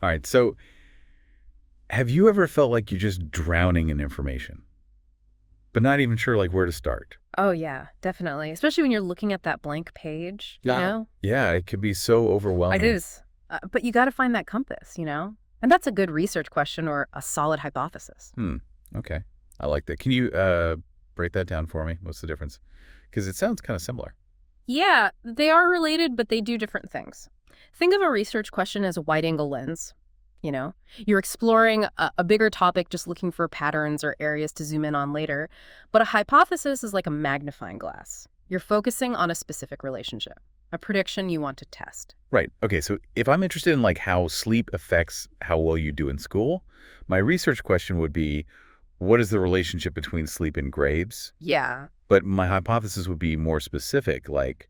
All right. So have you ever felt like you're just drowning in information, but not even sure like where to start? Oh, yeah, definitely. Especially when you're looking at that blank page, you Yeah. know? Yeah, it could be so It overwhelming. is. But you got to find that compass, you know? And that's a good research question or a solid hypothesis. Hmm. Okay. I like that. Can you break that down for me? What's the difference? Because it sounds kind of similar. Yeah, they are related, but they do different things. Think of a research question as a wide angle lens. You know, you're exploring a bigger topic, just looking for patterns or areas to zoom in on later. But a hypothesis is like a magnifying glass. You're focusing on a specific relationship, a prediction you want to test. Right. Okay. So if I'm interested in like how sleep affects how well you do in school, my research question would be, what is the relationship between sleep and grades? Yeah, But my hypothesis would be more specific, like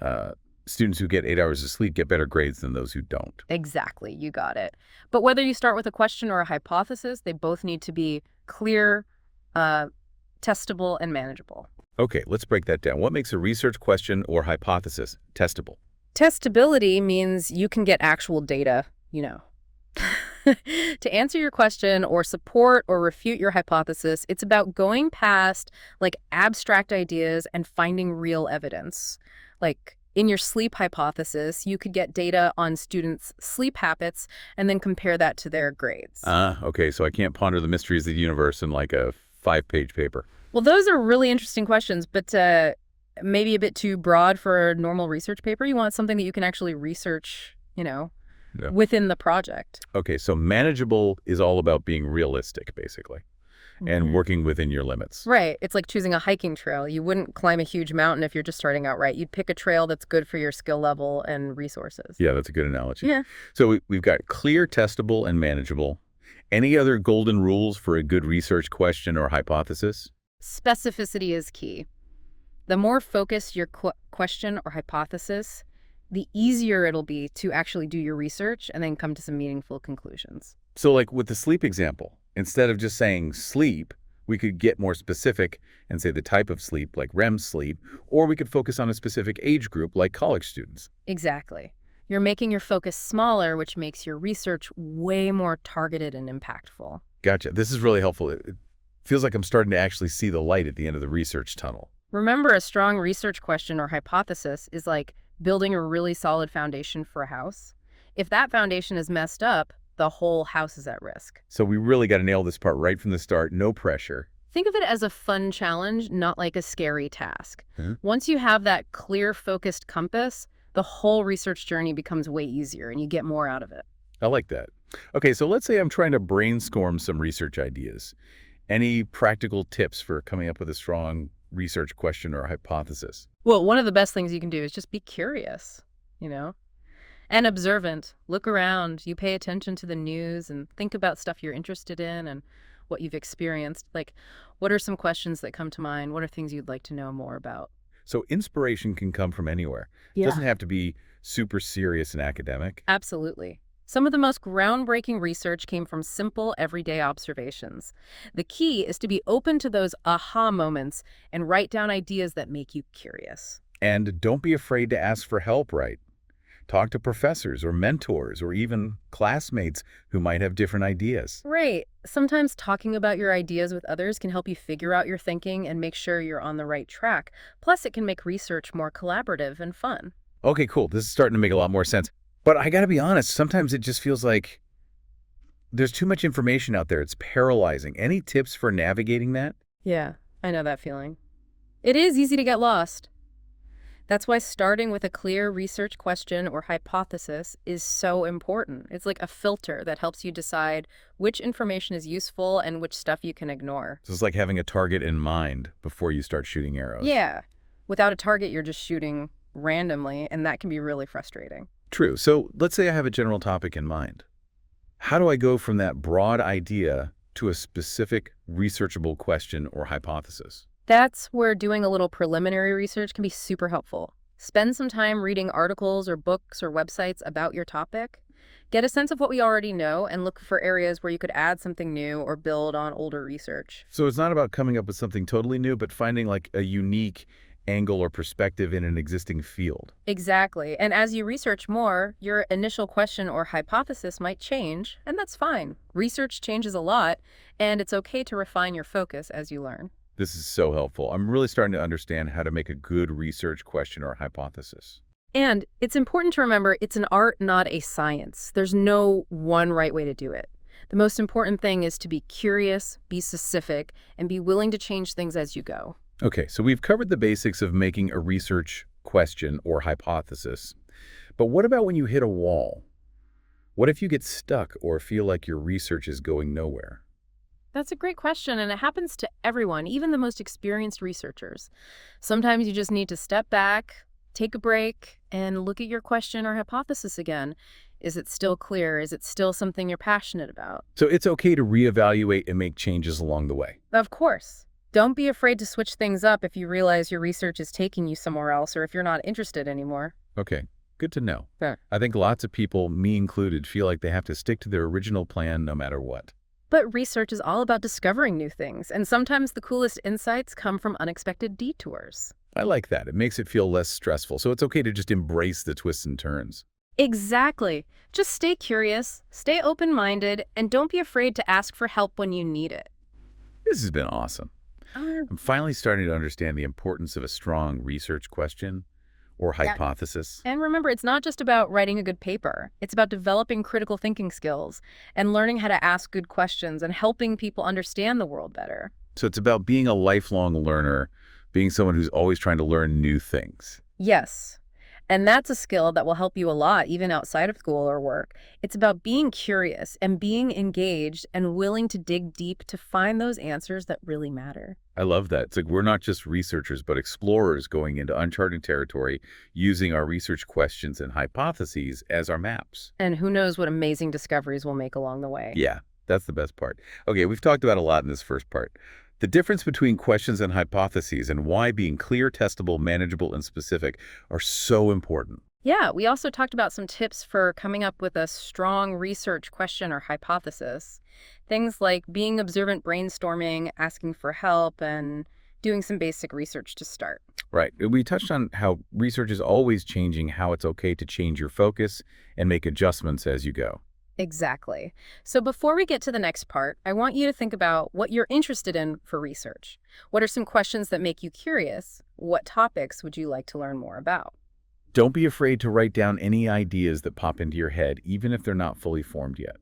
uh, students who get 8 hours of sleep get better grades than those who don't. exactly. You got it. But whether you start with a question or a hypothesis, they both need to be clear, uh, testable, and manageable. Okay, let's break that down. What makes a research question or hypothesis testable? Testability means you can get actual data, you know. To answer your question or support or refute your hypothesis, it's about going past like abstract ideas and finding real evidence. Like in your sleep hypothesis, you could get data on students' sleep habits and then compare that to their grades. Okay, so I can't ponder the mysteries of the universe in like a 5-page paper. Well, those are really interesting questions, but maybe a bit too broad for a normal research paper. You want something that you can actually research, Yeah. within the project. Okay, so manageable is all about being realistic, basically, and Mhm. working within your limits. Right. It's like choosing a hiking trail. You wouldn't climb a huge mountain if you're just starting out, right? You'd pick a trail that's good for your skill level and resources. Yeah, that's a good analogy. Yeah. So we've got clear, testable, and manageable. Any other golden rules for a good research question or hypothesis? Specificity is key. The more focused your question or hypothesis, the easier it'll be to actually do your research and then come to some meaningful conclusions. So like with the sleep example, instead of just saying sleep, we could get more specific and say the type of sleep, like REM sleep, or we could focus on a specific age group, like college students. Exactly. You're making your focus smaller, which makes your research way more targeted and impactful. Gotcha. This is really helpful. It feels like I'm starting to actually see the light at the end of the research tunnel. Remember, a strong research question or hypothesis is like building a really solid foundation for a house. If that foundation is messed up, the whole house is at risk. So we really got to nail this part right from the start. No pressure. Think of it as a fun challenge, not like a scary task. Huh? Once you have that clear, focused compass, the whole research journey becomes way easier and you get more out of it. I like that. Okay, so let's say I'm trying to brainstorm some research ideas. Any practical tips for coming up with a strong research question or hypothesis? Well, one of the best things you can do is just be curious, you know? And observant. Look around. You pay attention to the news and think about stuff you're interested in and what you've experienced. Like, what are some questions that come to mind? What are things you'd like to know more about? So inspiration can come from anywhere. It Yeah. doesn't have to be super serious and academic. Absolutely. Some of the most groundbreaking research came from simple, everyday observations. The key is to be open to those aha moments and write down ideas that make you curious. And don't be afraid to ask for help, right? Talk to professors or mentors or even classmates who might have different ideas. Right. Sometimes talking about your ideas with others can help you figure out your thinking and make sure you're on the right track. Plus, it can make research more collaborative and fun. Okay, cool. This is starting to make a lot more sense. But I got to be honest, sometimes it just feels like there's too much information out there. It's paralyzing. Any tips for navigating that? Yeah, I know that feeling. It is easy to get lost. That's why starting with a clear research question or hypothesis is so important. It's like a filter that helps you decide which information is useful and which stuff you can ignore. So it's like having a target in mind before you start shooting arrows. Yeah. Without a target, you're just shooting randomly, and that can be really frustrating. True. So let's say I have a general topic in mind. How do I go from that broad idea to a specific researchable question or hypothesis? That's where doing a little preliminary research can be super helpful. Spend some time reading articles or books or websites about your topic. Get a sense of what we already know and look for areas where you could add something new or build on older research. So it's not about coming up with something totally new, but finding like a unique angle or perspective in an existing field. Exactly. And as you research more, your initial question or hypothesis might change, and that's fine. Research changes a lot, and it's okay to refine your focus as you learn. This is so helpful. I'm really starting to understand how to make a good research question or hypothesis. And it's important to remember it's an art, not a science. There's no one right way to do it. The most important thing is to be curious, be specific, and be willing to change things as you go. Okay, so we've covered the basics of making a research question or hypothesis. But what about when you hit a wall? What if you get stuck or feel like your research is going nowhere? That's a great question, and it happens to everyone, even the most experienced researchers. Sometimes you just need to step back, take a break, and look at your question or hypothesis again. Is it still clear? Is it still something you're passionate about? So it's okay to reevaluate and make changes along the way. Of course. Don't be afraid to switch things up if you realize your research is taking you somewhere else or if you're not interested anymore. Okay, good to know. Yeah. I think lots of people, me included, feel like they have to stick to their original plan no matter what. But research is all about discovering new things, and sometimes the coolest insights come from unexpected detours. I like that. It makes it feel less stressful, so it's okay to just embrace the twists and turns. Exactly. Just stay curious, stay open-minded, and don't be afraid to ask for help when you need it. This has been awesome. I'm finally starting to understand the importance of a strong research question or hypothesis. And remember, it's not just about writing a good paper. It's about developing critical thinking skills and learning how to ask good questions and helping people understand the world better. So it's about being a lifelong learner, being someone who's always trying to learn new things. Yes. And that's a skill that will help you a lot, even outside of school or work. It's about being curious and being engaged and willing to dig deep to find those answers that really matter. I love that. It's like we're not just researchers, but explorers going into uncharted territory, using our research questions and hypotheses as our maps. And who knows what amazing discoveries we'll make along the way. Yeah, that's the best part. Okay, we've talked about a lot in this first part. The difference between questions and hypotheses and why being clear, testable, manageable, and specific are so important. Yeah, we also talked about some tips for coming up with a strong research question or hypothesis. Things like being observant brainstorming, asking for help, and doing some basic research to start. Right. We touched on how research is always changing, how it's okay to change your focus and make adjustments as you go. Exactly. So before we get to the next part, I want you to think about what you're interested in for research. What are some questions that make you curious? What topics would you like to learn more about? Don't be afraid to write down any ideas that pop into your head, even if they're not fully formed yet.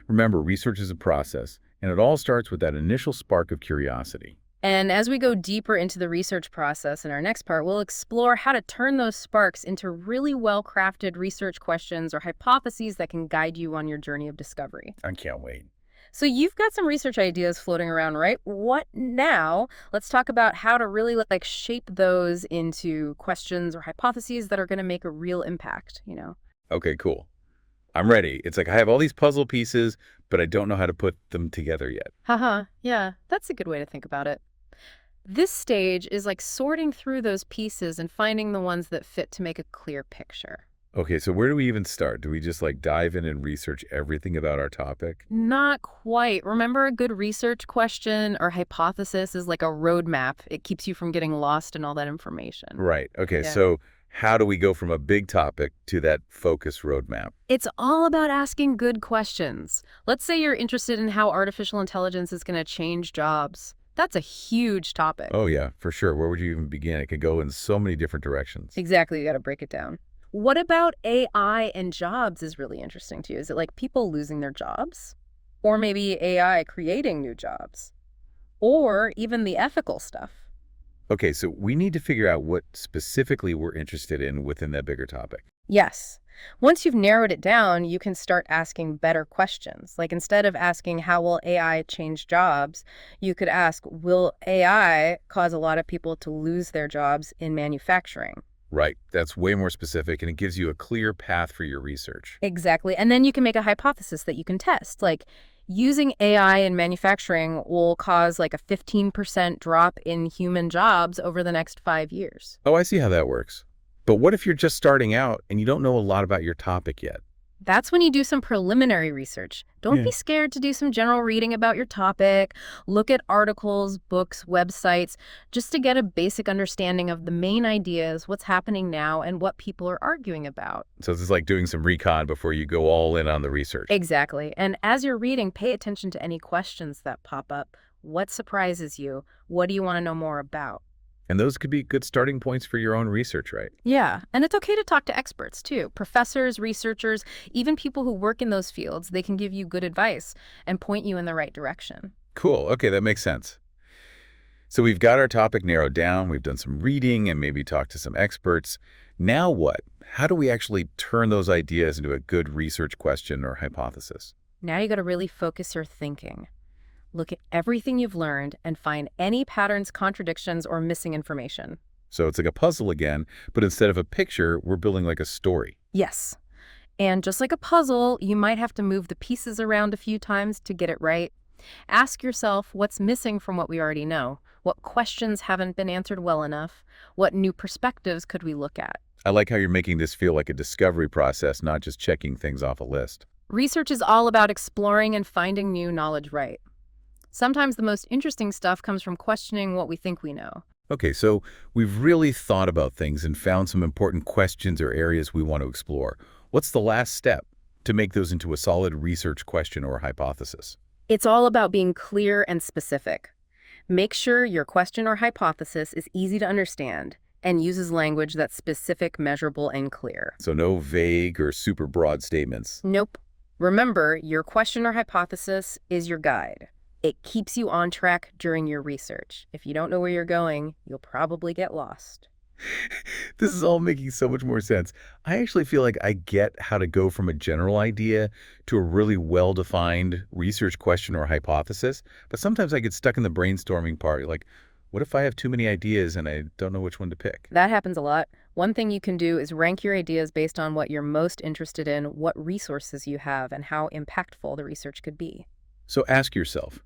Remember, research is a process, and it all starts with that initial spark of curiosity. And as we go deeper into the research process in our next part, we'll explore how to turn those sparks into really well-crafted research questions or hypotheses that can guide you on your journey of discovery. I can't wait. So you've got some research ideas floating around, right? What now? Let's talk about how to really shape those into questions or hypotheses that are going to make a real impact, Okay, cool. I'm ready. It's like I have all these puzzle pieces, but I don't know how to put them together yet. Haha, yeah, that's a good way to think about it. This stage is like sorting through those pieces and finding the ones that fit to make a clear picture. Okay, so where do we even start? Do we just dive in and research everything about our topic? Not quite. Remember, a good research question or hypothesis is like a roadmap. It keeps you from getting lost in all that information. Right. Okay, Yeah. so how do we go from a big topic to that focus roadmap? It's all about asking good questions. Let's say you're interested in how artificial intelligence is going to change jobs. That's a huge topic. Oh, yeah, for sure. Where would you even begin? It could go in so many different directions. Exactly. You got to break it down. What about AI and jobs is really interesting to you? Is it like people losing their jobs? Or maybe AI creating new jobs? Or even the ethical stuff? Okay, so we need to figure out what specifically we're interested in within that bigger topic. Yes. Once you've narrowed it down, you can start asking better questions. Like instead of asking, how will AI change jobs? You could ask, will AI cause a lot of people to lose their jobs in manufacturing? Right. That's way more specific, and it gives you a clear path for your research. Exactly. And then you can make a hypothesis that you can test. Like using AI in manufacturing will cause like a 15% drop in human jobs over the next 5 years. Oh, I see how that works. But what if you're just starting out and you don't know a lot about your topic yet? That's when you do some preliminary research. Don't be Yeah. scared to do some general reading about your topic. Look at articles, books, websites, just to get a basic understanding of the main ideas, what's happening now, and what people are arguing about. So this is like doing some recon before you go all in on the research. Exactly. And as you're reading, pay attention to any questions that pop up. What surprises you? What do you want to know more about? And those could be good starting points for your own research, right? Yeah, and it's okay to talk to experts too. Professors, researchers, even people who work in those fields, they can give you good advice and point you in the right direction. Cool. Okay, that makes sense. So we've got our topic narrowed down, we've done some reading and maybe talked to some experts. Now what? How do we actually turn those ideas into a good research question or hypothesis? Now you got to really focus your thinking. Look at everything you've learned and find any patterns, contradictions, or missing information. So it's like a puzzle again, but instead of a picture, we're building like a story. Yes. And just like a puzzle, you might have to move the pieces around a few times to get it right. Ask yourself what's missing from what we already know. What questions haven't been answered well enough? What new perspectives could we look at? I like how you're making this feel like a discovery process, not just checking things off a list. Research is all about exploring and finding new knowledge, right? Sometimes the most interesting stuff comes from questioning what we think we know. Okay, so we've really thought about things and found some important questions or areas we want to explore. What's the last step to make those into a solid research question or hypothesis? It's all about being clear and specific. Make sure your question or hypothesis is easy to understand and uses language that's specific, measurable, and clear. So no vague or super broad statements. Nope. Remember, your question or hypothesis is your guide. It keeps you on track during your research. If you don't know where you're going, you'll probably get lost. This is all making so much more sense. I actually feel like I get how to go from a general idea to a really well-defined research question or hypothesis, but sometimes I get stuck in the brainstorming part. Like, what if I have too many ideas and I don't know which one to pick? That happens a lot. One thing you can do is rank your ideas based on what you're most interested in, what resources you have, and how impactful the research could be. So ask yourself,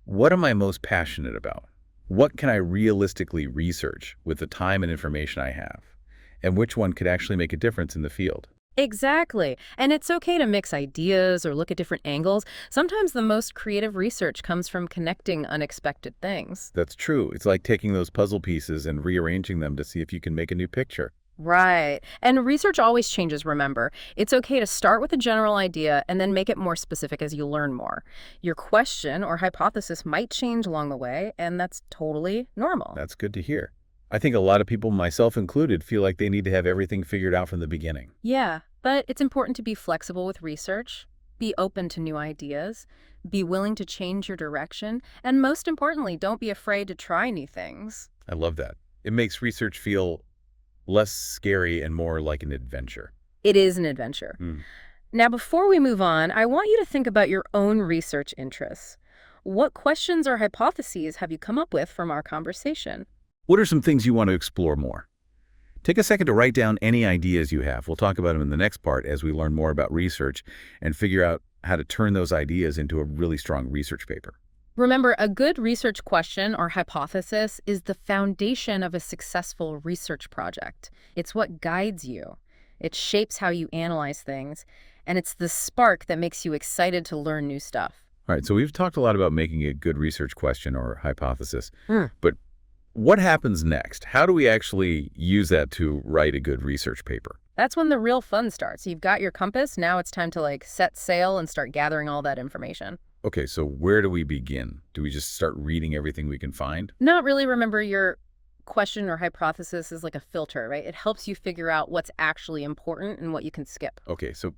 what am I most passionate about? What can I realistically research with the time and information I have? And which one could actually make a difference in the field? Exactly. And it's okay to mix ideas or look at different angles. Sometimes the most creative research comes from connecting unexpected things. That's true. It's like taking those puzzle pieces and rearranging them to see if you can make a new picture. Right. And research always changes, remember. It's okay to start with a general idea and then make it more specific as you learn more. Your question or hypothesis might change along the way, and that's totally normal. That's good to hear. I think a lot of people, myself included, feel like they need to have everything figured out from the beginning. Yeah, but it's important to be flexible with research, be open to new ideas, be willing to change your direction, and most importantly, don't be afraid to try new things. I love that. It makes research feel less scary and more like an adventure. It is an adventure. Mm. Now, before we move on, I want you to think about your own research interests. What questions or hypotheses have you come up with from our conversation? What are some things you want to explore more? Take a second to write down any ideas you have. We'll talk about them in the next part as we learn more about research and figure out how to turn those ideas into a really strong research paper. Remember, a good research question or hypothesis is the foundation of a successful research project. It's what guides you. It shapes how you analyze things, and it's the spark that makes you excited to learn new stuff. All right, so we've talked a lot about making a good research question or hypothesis, Mm. but what happens next? How do we actually use that to write a good research paper? That's when the real fun starts. You've got your compass, now it's time to set sail and start gathering all that information. Okay, so where do we begin? Do we just start reading everything we can find? Not really. Remember, your question or hypothesis is like a filter, right? It helps you figure out what's actually important and what you can skip. Okay, so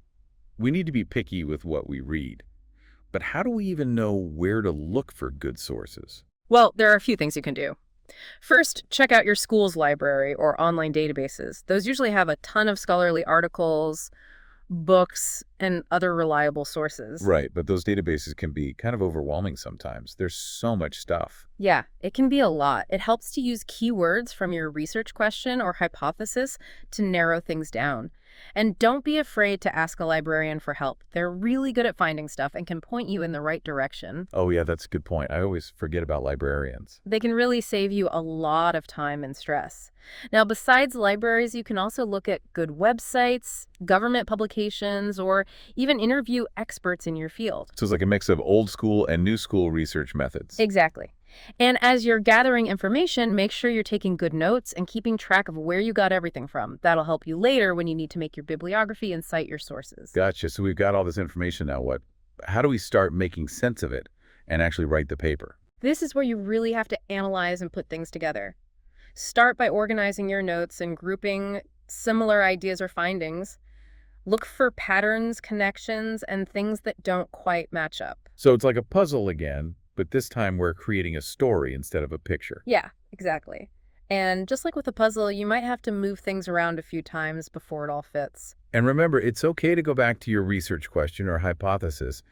we need to be picky with what we read. But how do we even know where to look for good sources? Well, there are a few things you can do. First, check out your school's library or online databases. Those usually have a ton of scholarly articles, books, and other reliable sources. Right, but those databases can be kind of overwhelming sometimes. There's so much stuff. Yeah, it can be a lot. It helps to use keywords from your research question or hypothesis to narrow things down. And don't be afraid to ask a librarian for help. They're really good at finding stuff and can point you in the right direction. Oh yeah, that's a good point. I always forget about librarians. They can really save you a lot of time and stress. Now, besides libraries, you can also look at good websites, government publications, or even interview experts in your field. So it's like a mix of old school and new school research methods. Exactly. And as you're gathering information, make sure you're taking good notes and keeping track of where you got everything from. That'll help you later when you need to make your bibliography and cite your sources. Gotcha. So we've got all this information now. How do we start making sense of it and actually write the paper? This is where you really have to analyze and put things together. Start by organizing your notes and grouping similar ideas or findings. Look for patterns, connections, and things that don't quite match up. So it's like a puzzle again, but this time we're creating a story instead of a picture. Yeah, exactly. And just like with a puzzle, you might have to move things around a few times before it all fits. And remember, it's okay to go back to your research question or hypothesis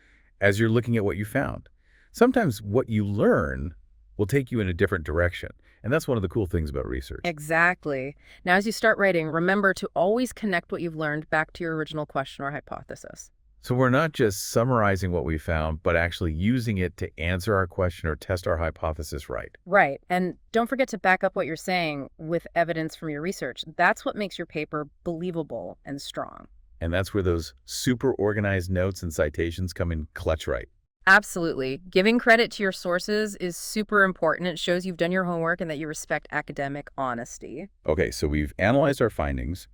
as you're looking at what you found. Sometimes what you learn will take you in a different direction. And that's one of the cool things about research. Exactly. Now, as you start writing, remember to always connect what you've learned back to your original question or hypothesis. So we're not just summarizing what we found, but actually using it to answer our question or test our hypothesis right. Right. And don't forget to back up what you're saying with evidence from your research. That's what makes your paper believable and strong. And that's where those super organized notes and citations come in clutch right. Absolutely. Giving credit to your sources is super important. It shows you've done your homework and that you respect academic honesty. Okay, so we've analyzed our findings,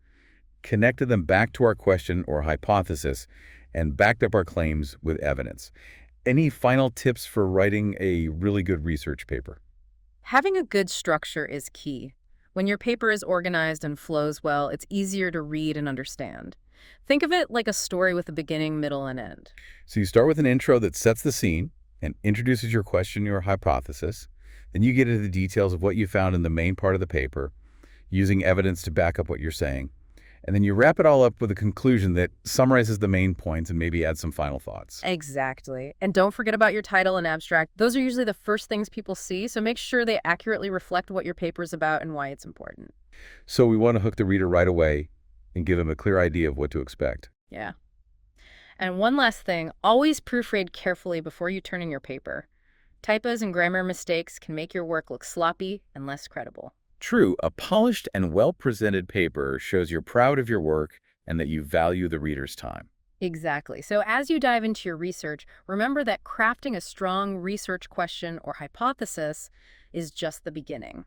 connected them back to our question or hypothesis, and backed up our claims with evidence. Any final tips for writing a really good research paper? Having a good structure is key. When your paper is organized and flows well, it's easier to read and understand. Think of it like a story with a beginning, middle, and end. So you start with an intro that sets the scene and introduces your question or hypothesis. Then you get into the details of what you found in the main part of the paper, using evidence to back up what you're saying. And then you wrap it all up with a conclusion that summarizes the main points and maybe adds some final thoughts. Exactly. And don't forget about your title and abstract. Those are usually the first things people see, so make sure they accurately reflect what your paper is about and why it's important. So we want to hook the reader right away and give them a clear idea of what to expect. Yeah. And one last thing, always proofread carefully before you turn in your paper. Typos and grammar mistakes can make your work look sloppy and less credible. True, a polished and well-presented paper shows you're proud of your work and that you value the reader's time. Exactly. So as you dive into your research, remember that crafting a strong research question or hypothesis is just the beginning.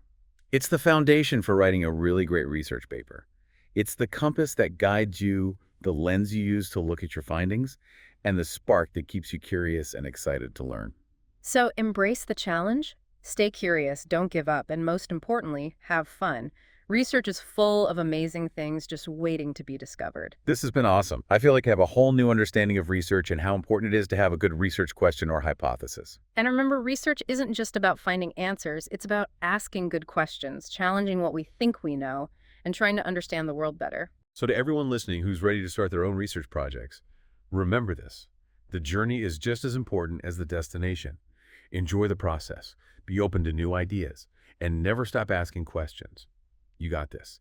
It's the foundation for writing a really great research paper. It's the compass that guides you, the lens you use to look at your findings, and the spark that keeps you curious and excited to learn. So embrace the challenge, stay curious, don't give up, and most importantly, have fun. Research is full of amazing things just waiting to be discovered. This has been awesome. I feel like I have a whole new understanding of research and how important it is to have a good research question or hypothesis. And remember, research isn't just about finding answers, it's about asking good questions, challenging what we think we know, and trying to understand the world better. So to everyone listening who's ready to start their own research projects, remember this. The journey is just as important as the destination. Enjoy the process, be open to new ideas, and never stop asking questions. You got this.